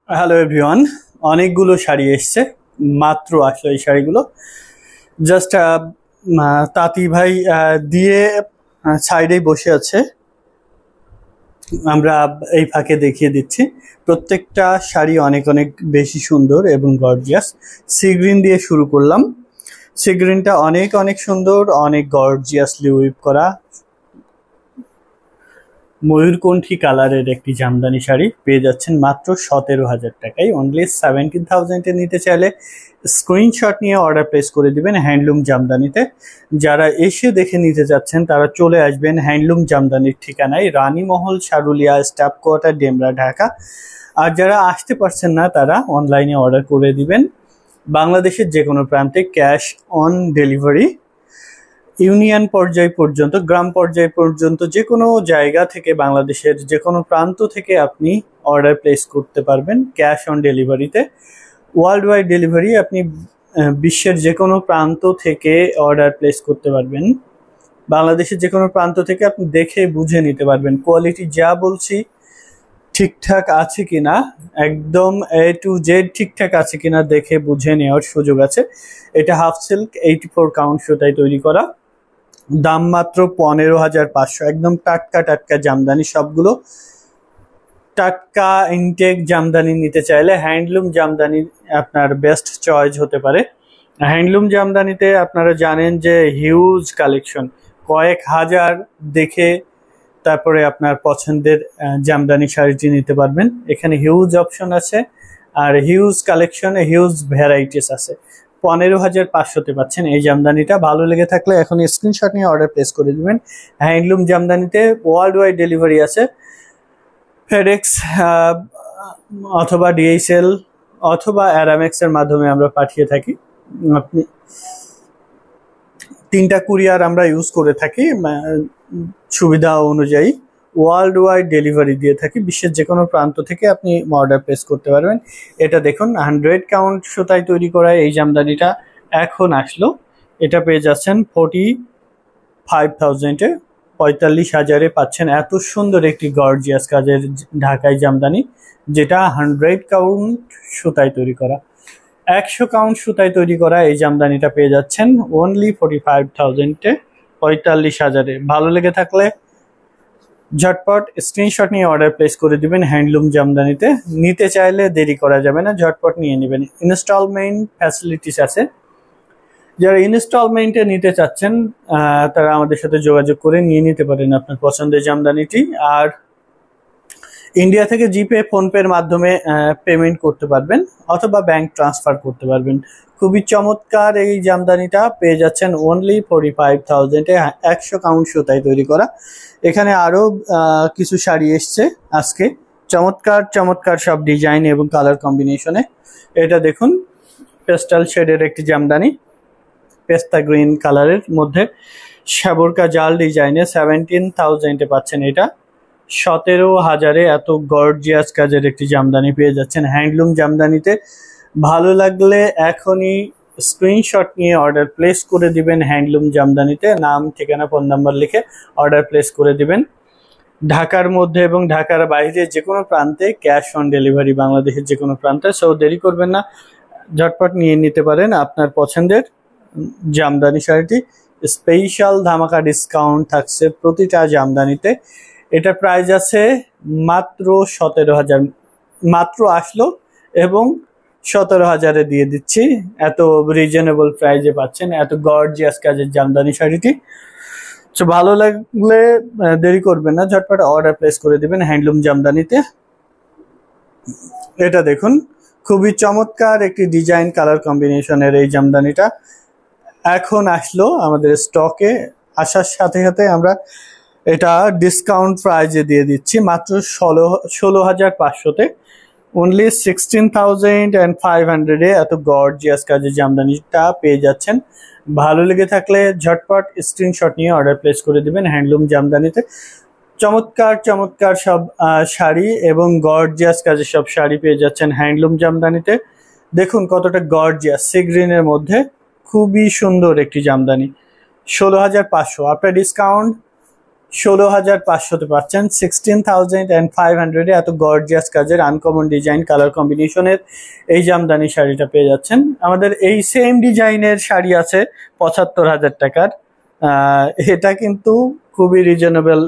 Hello everyone, অনেকগুলো শাড়ি এসছে, মাত্র আসলো এই শাড়িগুলো। জাস্ট তাঁতি ভাই দিয়ে সাইডেই বসে আছে, আমরা এই ফাঁকে দেখিয়ে দিচ্ছি। প্রত্যেকটা শাড়ি অনেক অনেক বেশি সুন্দর এবং গর্জিয়াস। সি গ্রিন দিয়ে শুরু করলাম। সি গ্রিনটা অনেক অনেক সুন্দর, অনেক গর্জিয়াসলি উইভ করা ময়ূরকণ্ঠী কালারের একটি জামদানি শাড়ি পেয়ে যাচ্ছেন মাত্র 17,000 টাকায়। অনলি 17,000-এ নিতে চাইলে স্ক্রিনশট নিয়ে অর্ডার প্লেস করে দিবেন হ্যান্ডলুম জামদানিতে। যারা এসে দেখে নিতে যাচ্ছেন তারা চলে আসবেন হ্যান্ডলুম জামদানির ঠিকানায়, রানীমহল, সারুলিয়া, স্টাফ কোয়ার্টার, ডেমরা, ঢাকা। আর যারা আসতে পারছেন না তারা অনলাইনে অর্ডার করে দিবেন। বাংলাদেশের যে কোনো প্রান্তে ক্যাশ অন ডেলিভারি। ইউনিয়ন পর্যায় পর্যন্ত, গ্রাম পর্যায় পর্যন্ত, যে কোনো জায়গা থেকে, বাংলাদেশের যে কোনো প্রান্ত থেকে আপনি অর্ডার প্লেস করতে পারবেন ক্যাশ অন ডেলিভারিতে। ওয়ার্ল্ড ওয়াইড ডেলিভারি, আপনি বিশ্বের যে কোনো প্রান্ত থেকে অর্ডার প্লেস করতে পারবেন। বাংলাদেশের যে কোনো প্রান্ত থেকে আপনি দেখে বুঝে নিতে পারবেন কোয়ালিটি যা বলছি ঠিকঠাক আছে কিনা, একদম A to Z ঠিকঠাক আছে কিনা দেখে বুঝে নেওয়ার সুযোগ আছে। এটা হাফ সিল্ক 84 কাউন্ট সুতায় তৈরি করা, দাম মাত্র 15,500। একদম টাটকা টাটকা জামদানি, সবগুলো টাটকা ইনটেক জামদানি নিতে চাইলে হ্যান্ডলুম জামদানি আপনার বেস্ট চয়েস হতে পারে। হ্যান্ডলুম জামদানিতে আপনারা জানেন যে হিউজ কালেকশন, কয়েক হাজার দেখে তারপরে আপনার পছন্দের জামদানি শাড়িটি নিতে পারবেন। এখানে হিউজ অপশন আছে আর হিউজ কালেকশনে হিউজ ভ্যারাইটিস আছে। 15,500-তে পাচ্ছেন এই জামদানিটা। ভালো লেগে থাকলে এখন স্ক্রিনশট নিয়ে অর্ডার প্লেস করে দিবেন। হ্যান্ডলুম জামদানিতে ওয়ার্ল্ড ওয়াইড ডেলিভারি আছে, ফেডেক্স অথবা DHL অথবা অ্যারামেক্স এর মাধ্যমে আমরা পাঠিয়ে থাকি। আপনি 3টা কুরিয়ার আমরা ইউজ করে থাকি, সুবিধা অনুযায়ী ওয়ার্ল্ড ওয়াইড ডেলিভারি দিয়ে থাকি। বিশ্বের যে কোনো প্রান্ত থেকে আপনি অর্ডার প্লেস করতে পারবেন। এটা দেখুন 100 কাউন্ট সুতায় তৈরি করা এই জামদানিটা এখন আসলো। এটা পেয়ে যাচ্ছেন 45,000-এ, 45,000-এ পাচ্ছেন এত সুন্দর একটি গর্জিয়াস কাজের ঢাকাই জামদানি, যেটা 100 কাউন্ট সুতায় তৈরি করা। 100 কাউন্ট সুতায় তৈরি করা এই জামদানিটা পেয়ে যাচ্ছেন অনলি 45,000-এ, 45,000-এ। ভালো লেগে থাকলে ঝটপট স্ক্রিনশট নিয়ে অর্ডার প্লেস করে দিবেন হ্যান্ডলুম জামদানিতে। নিতে চাইলে দেরি করা যাবে না, ঝটপট নিয়ে নেবেন। ইনস্টলমেন্ট ফ্যাসিলিটিস আছে, যারা ইনস্টলমেন্টে নিতে চাচ্ছেন তারা আমাদের সাথে যোগাযোগ করে নিয়ে নিতে পারেন আপনার পছন্দের জামদানিটি। আর ইন্ডিয়া থেকে জিপে, ফোনপের মাধ্যমে পেমেন্ট করতে পারবেন অথবা ব্যাংক ট্রান্সফার করতে পারবেন। খুবই চমৎকার এই জামদানিটা পেয়ে যাচ্ছেন অনলি 45,000-এ, 100 কাউন্ট সুতায় তৈরি করা। এখানে আরো কিছু শাড়ি এসছে আজকে, চমৎকার চমৎকার সব ডিজাইন এবং কালার কম্বিনেশনে। এটা দেখুন পেস্টাল শেডের একটি জামদানি, পেস্তা গ্রিন কালারের মধ্যে সাবরকা জাল ডিজাইনে 17,000-এ পাচ্ছেন এটা। 17,000-এ এত গর্জিয়াস কাজের একটি জামদানি পেয়ে যাচ্ছেন হ্যান্ডলুম জামদানিতে। ভালো লাগলে এখনই স্ক্রিনশট নিয়ে অর্ডার প্লেস করে দিবেন হ্যান্ডলুম জামদানিতে। নাম, ঠিকানা, ফোন নাম্বার লিখে অর্ডার প্লেস করে দিবেন। ঢাকার মধ্যে এবং ঢাকার বাইরে যে কোনো প্রান্তে ক্যাশ অন ডেলিভারি, বাংলাদেশের যে কোনো প্রান্তে। সো দেরি করবেন না, ঝটপট নিয়ে নিতে পারেন আপনার পছন্দের জামদানি শাড়িটি। স্পেশাল ধামাকা ডিসকাউন্ট থাকছে প্রতিটা জামদানিতে। এটা প্রাইস আছে মাত্র 17,000, মাত্র আসলো এবং 17,000-এ দিয়ে দিচ্ছি। এত রিজনেবল প্রাইসে পাচ্ছেন এত গর্জিয়াস কাজের জামদানি শাড়িটি। তো ভালো লাগলে দেরি করবেন না, ঝটপট অর্ডার প্লেস করে দিবেন হ্যান্ডলুম জামদানিতে। এটা দেখুন খুবই চমৎকার একটি ডিজাইন কালার কম্বিনেশনের এই জামদানিটা এখন আসলো আমাদের স্টকে। আসার সাথে সাথে আমরা এটা ডিসকাউন্ট প্রাইজে দিয়ে দিচ্ছি মাত্র 16,500-তে, অনলি 16,500-এ এত গর্জিয়াস কাজের জামদানিটা পেয়ে যাচ্ছেন। ভালো লেগে থাকলে ঝটপট স্ক্রিনশট নিয়ে অর্ডার প্লেস করে দিবেন হ্যান্ডলুম জামদানিতে। চমৎকার চমৎকার সব শাড়ি এবং গর্জিয়াস কাজের সব শাড়ি পেয়ে যাচ্ছেন হ্যান্ডলুম জামদানিতে। দেখুন কতটা গর্জিয়াস, সি গ্রিনের মধ্যে খুবই সুন্দর একটি জামদানি। 16,500, আপনার ডিসকাউন্ট 16,500-তে পাচ্ছেন 16,500-এ এত গর্জিয়াস কাজের আনকমন ডিজাইন কালার কম্বিনেশনের এই জামদানি শাড়িটা পেয়ে যাচ্ছেন। আমাদের এই সেম ডিজাইনের শাড়ি আছে 75,000 টাকার। এটা কিন্তু খুবই রিজনেবল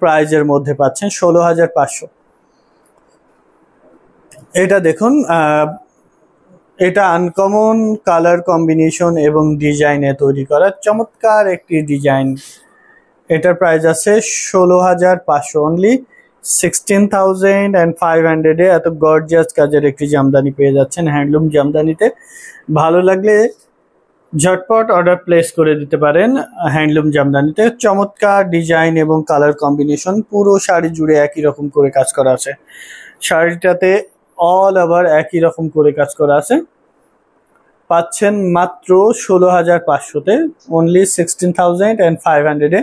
প্রাইজের মধ্যে পাচ্ছেন 16,500। এটা দেখুন, এটা আনকমন কালার কম্বিনেশন এবং ডিজাইনে তৈরি করা চমৎকার একটি ডিজাইন। এটার প্রাইস আছে 16,500, অনলি 16,500-এ এত গর্জিয়াস কাজের একটি জামদানি পেয়ে যাচ্ছেন হ্যান্ডলুম জামদানিতে। ভালো লাগলে ঝটপট অর্ডার প্লেস করে দিতে পারেন হ্যান্ডলুম জামদানিতে। চমৎকার ডিজাইন এবং কালার কম্বিনেশন, পুরো শাড়ি জুড়ে একই রকম করে কাজ করা আছে। শাড়িটাতে অল ওভার একই রকম করে কাজ করা আছে। পাচ্ছেন মাত্র 16,500-তে, অনলি 16,500-এ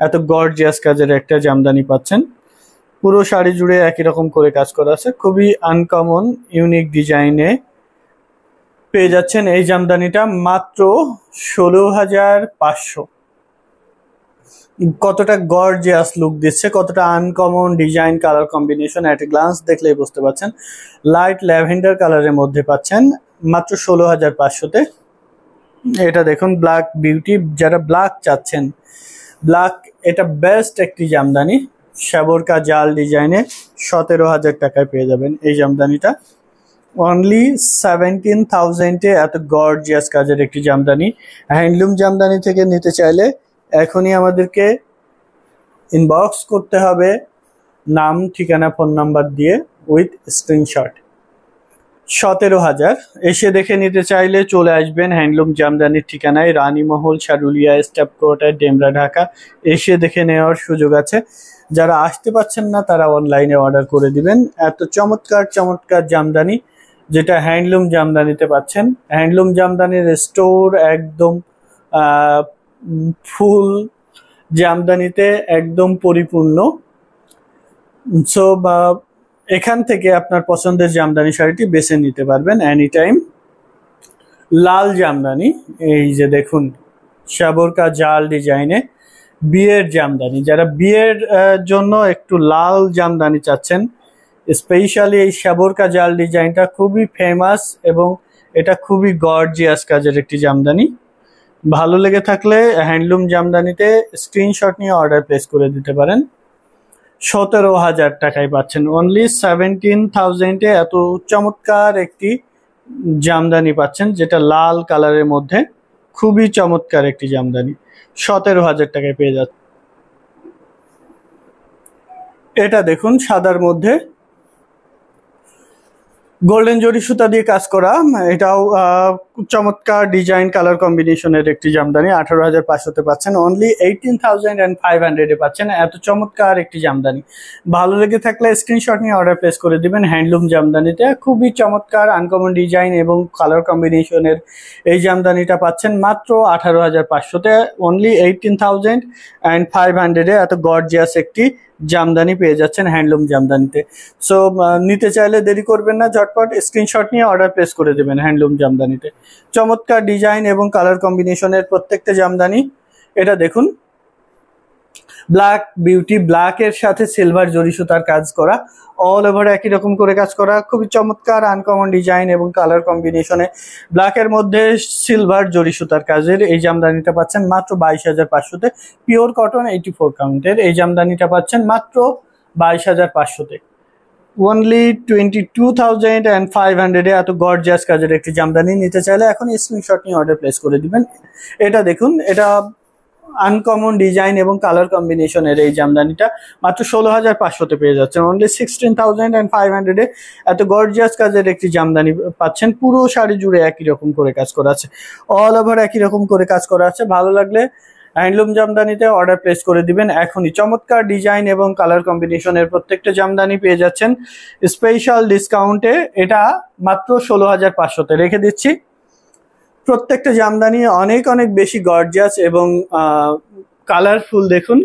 এত গর্জিয়াস কাজের একটা জামদানি পাচ্ছেন। পুরো শাড়ি জুড়ে একই রকম করে কাজ করা আছে, খুবই আনকমন ইউনিক ডিজাইনে পেয়ে যাচ্ছেন এই জামদানিটা মাত্র 16,500। কতটা গর্জিয়াস লুক দিচ্ছে, কতটা আনকমন ডিজাইন কালার কম্বিনেশন এট এ গ্লান্স দেখলেই বুঝতে পারছেন। লাইট ল্যাভেন্ডার কালারের মধ্যে পাচ্ছেন মাত্র 16,500-তে। এটা দেখুন ব্ল্যাক বিউটি, যারা ব্ল্যাক চাচ্ছেন, ব্ল্যাক এটা বেস্ট একটি জামদানি। সাবরকা জাল ডিজাইনে 17,000 টাকায় পেয়ে যাবেন এই জামদানিটা, অনলি 17,000-এ এত গর্জিয়াস কাজের একটি জামদানি। হ্যান্ডলুম জামদানি থেকে নিতে চাইলে এখনই আমাদেরকে ইনবক্স করতে হবে নাম, ঠিকানা, ফোন নাম্বার দিয়ে উইথ স্ক্রিনশট। 17,000। এসে দেখে নিতে চাইলে চলে আসবেন হ্যান্ডলুম জামদানির ঠিকানায়, রানীমহল, শারুলিয়া, স্টাফ কোয়ার্টার, ডেমরা, ঢাকা। এসে দেখে নেওয়ার সুযোগ আছে। যারা আসতে পারছেন না তারা অনলাইনে অর্ডার করে দিবেন। এত চমৎকার চমৎকার জামদানি যেটা হ্যান্ডলুম জামদানিতে পাচ্ছেন। হ্যান্ডলুম জামদানির স্টোর একদম ফুল জামদানিতে একদম পরিপূর্ণ। সো এখান থেকে আপনার পছন্দের জামদানি শাড়িটি বেছে নিতে পারবেন এনি টাইম। লাল জামদানি, এই যে দেখুন সাবরকা জাল ডিজাইনে বিয়ের জামদানি। যারা বিয়ের জন্য একটু লাল জামদানি চাচ্ছেন, স্পেশালি এই সাবরকা জাল ডিজাইনটা খুবই ফেমাস এবং এটা খুবই গর্জিয়াস কাজের একটি জামদানি। ভালো লেগে থাকলে হ্যান্ডলুম জামদানিতে স্ক্রিনশট নিয়ে অর্ডার প্লেস করে দিতে পারেন। 17,000 টাকায় পাচ্ছেন, অনলি 17,000-এ এত চমৎকার একটি জামদানি পাচ্ছেন যেটা লাল কালারের মধ্যে খুবই চমৎকার একটি জামদানি 17,000 টাকায় পেয়ে যাচ্ছে। এটা দেখুন সাদার মধ্যে গোল্ডেন জরি সুতা দিয়ে কাজ করা, এটাও চমৎকার ডিজাইন কালার কম্বিনেশনের একটি জামদানি। 18,500-তে পাচ্ছেন, অনলি 18,500-এ পাচ্ছেন এত চমৎকার একটি জামদানি। ভালো লেগে থাকলে স্ক্রিনশট নিয়ে অর্ডার প্লেস করে দিবেন হ্যান্ডলুম জামদানিতে। খুবই চমৎকার আনকমন ডিজাইন এবং কালার কম্বিনেশনের এই জামদানিটা পাচ্ছেন মাত্র 18,500-তে, অনলি 18,500-এ এত গর্জিয়াস একটি জামদানি পেয়ে যাচ্ছেন হ্যান্ডলুম জামদানিতে। সো নিতে চাইলে দেরি করবেন না, ঝটপট স্ক্রিনশট নিয়ে অর্ডার প্লেস করে দেবেন হ্যান্ডলুম জামদানিতে। চমৎকার ডিজাইন এবং কালার কম্বিনেশনের প্রত্যেকটা জামদানি। এটা দেখুন ব্ল্যাক বিউটি, ব্ল্যাকের সাথে সিলভার জরি সুতার কাজ করা, অল ওভার একই রকম করে কাজ করা, খুবই চমৎকার আনকমন ডিজাইন এবং কালার কম্বিনেশনে ব্ল্যাকের মধ্যে সিলভার জরি সুতার কাজের এই জামদানিটা পাচ্ছেন মাত্র 22,500-তে। পিওর কটন 84 কাউন্টের এই জামদানিটা পাচ্ছেন মাত্র 22,500-তে, অনলি 22,500-এ এত গর্জিয়াস কাজের একটি জামদানি। নিতে চাইলে এখন স্ক্রিনশট নিয়ে অর্ডার প্লেস করে দিবেন। এটা দেখুন, এটা আনকমন ডিজাইন এবং কালার কম্বিনেশনের এই জামদানিটা মাত্র 16,500-তে পেয়ে যাচ্ছেন, অনলি 16,500-এ এত গর্জিয়াস কাজের একটি জামদানি পাচ্ছেন। পুরো শাড়ি জুড়ে একই রকম করে কাজ করা আছে, অল ওভার একই রকম করে কাজ করা আছে। ভালো লাগলে হ্যান্ডলুম জামদানিতে অর্ডার প্লেস করে দিবেন এখনই। চমৎকার ডিজাইন এবং কালার কম্বিনেশনের প্রত্যেকটা জামদানি পেয়ে যাচ্ছেন স্পেশাল ডিসকাউন্টে। এটা মাত্র 16,500-তে রেখে দিচ্ছি। প্রত্যেকটা জামদানি অনেক অনেক বেশি গর্জিয়াস এবং কালারফুল। দেখুন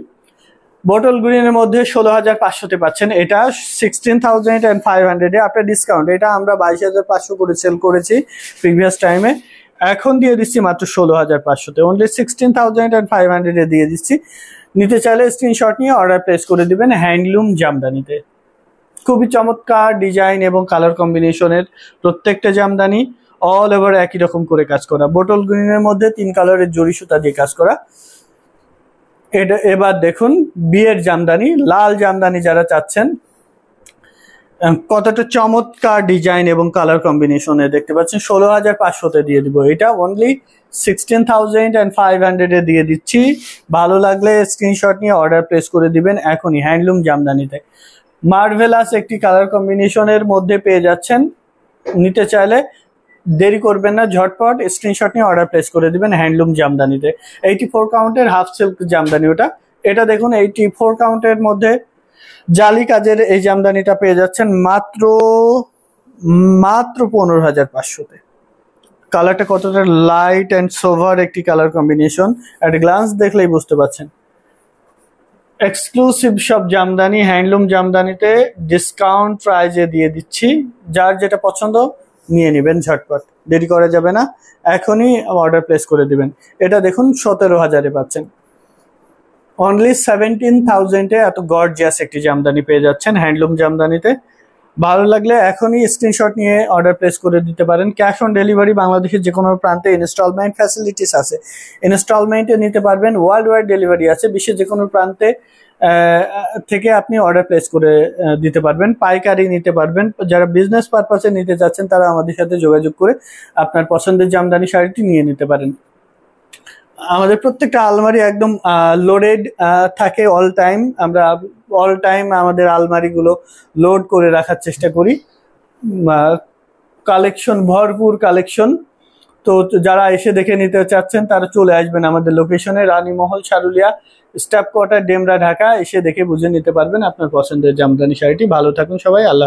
বটল গ্রিনের মধ্যে 16,500-তে পাচ্ছেন, এটা 16,500-এ আপনার ডিসকাউন্ট। এটা আমরা 22,500 করে সেল করেছি প্রিভিয়াস টাইমে, এখন দিয়ে দিচ্ছি মাত্র 16,500-তে, অনলি 16,500-এ দিয়ে দিচ্ছি। নিতে চাইলে স্ক্রিনশট নিয়ে অর্ডার প্লেস করে দিবেন হ্যান্ডলুম জামদানিতে। খুবই চমৎকার ডিজাইন এবং কালার কম্বিনেশনের প্রত্যেকটা জামদানি, অল ওভার একই রকম করে কাজ করা, বোটল গ্রিনের মধ্যে 3 কালারের জরি সুতা দিয়ে কাজ করা। এটা এবার দেখুন বিয়ের জামদানি, লাল জামদানি যারা চাচ্ছেন, কতটা চমৎকার ডিজাইন এবং কালার কম্বিনেশনে দেখতে পাচ্ছেন। 16,500-তে দিয়ে দিব, এটা অনলি 16,500-এ দিয়ে দিচ্ছি। ভালো লাগলে স্ক্রিনশট নিয়ে অর্ডার প্লেস করে দিবেন এখনই হ্যান্ডলুম জামদানিতে। মার্ভেলাস একটি কালার কম্বিনেশনের মধ্যে পেয়ে যাচ্ছেন, নিতে চাইলে দেরি করবেন না, ঝটপট স্ক্রিনশট নিয়ে অর্ডার প্লেস করে দিবেন হ্যান্ডলুম জামদানিতে। 84 কাউন্টের হাফ সিল্ক জামদানি ওটা। এটা দেখুন 84 কাউন্টের মধ্যে জালি কাজের এই জামদানিটা পেয়ে যাচ্ছেন মাত্র 15,500-তে। কালারটা কতটা লাইট অ্যান্ড সোভার একটি কালার কম্বিনেশন, একটা গ্লান্স দেখলেই বুঝতে পারছেন। এক্সক্লুসিভ সব জামদানি হ্যান্ডলুম জামদানিতে ডিসকাউন্ট প্রাইজে দিয়ে দিচ্ছি, যার যেটা পছন্দ নিয়ে নেবেন ঝটপট, দেরি করা যাবে না, এখনই অর্ডার প্লেস করে দিবেন। এটা দেখুন 17,000-এ পাচ্ছেন, অনলি 17,000-এ এত গর্জিয়াস একটি জামদানি পেয়ে যাচ্ছেন হ্যান্ডলুম জামদানিতে। ভালো লাগলে এখনই স্ক্রিনশট নিয়ে অর্ডার প্লেস করে দিতে পারেন। ক্যাশ অন ডেলিভারি বাংলাদেশের যে কোনো প্রান্তে, ইনস্টলমেন্ট ফ্যাসিলিটিস আছে, ইনস্টলমেন্টে নিতে পারবেন, ওয়ার্ল্ড ওয়াইড ডেলিভারি আছে, বিশ্বের যে কোনো প্রান্তে থেকে আপনি অর্ডার প্লেস করে দিতে পারবেন, পাইকারি নিতে পারবেন। যারা বিজনেস পারপাসে নিতে চাচ্ছেন তারা আমাদের সাথে যোগাযোগ করে আপনার পছন্দের জামদানি শাড়িটি নিয়ে নিতে পারেন। আমাদের প্রত্যেকটা আলমারি একদম লোডেড থাকে অল টাইম, আমরা অল টাইম আমাদের আলমারিগুলো লোড করে রাখার চেষ্টা করি। কালেকশন, ভরপুর কালেকশন। তো যারা এসে দেখে নিতে চাচ্ছেন তারা চলে আসবেন আমাদের লোকেশনে, রানীমহল, সারুলিয়া, স্টাফ কোয়ার্টার, ডেমরা, ঢাকা। এসে দেখে বুঝে নিতে পারবেন আপনার পছন্দের জামদানি শাড়িটি। ভালো থাকুন সবাই, আল্লাহ হাফেজ।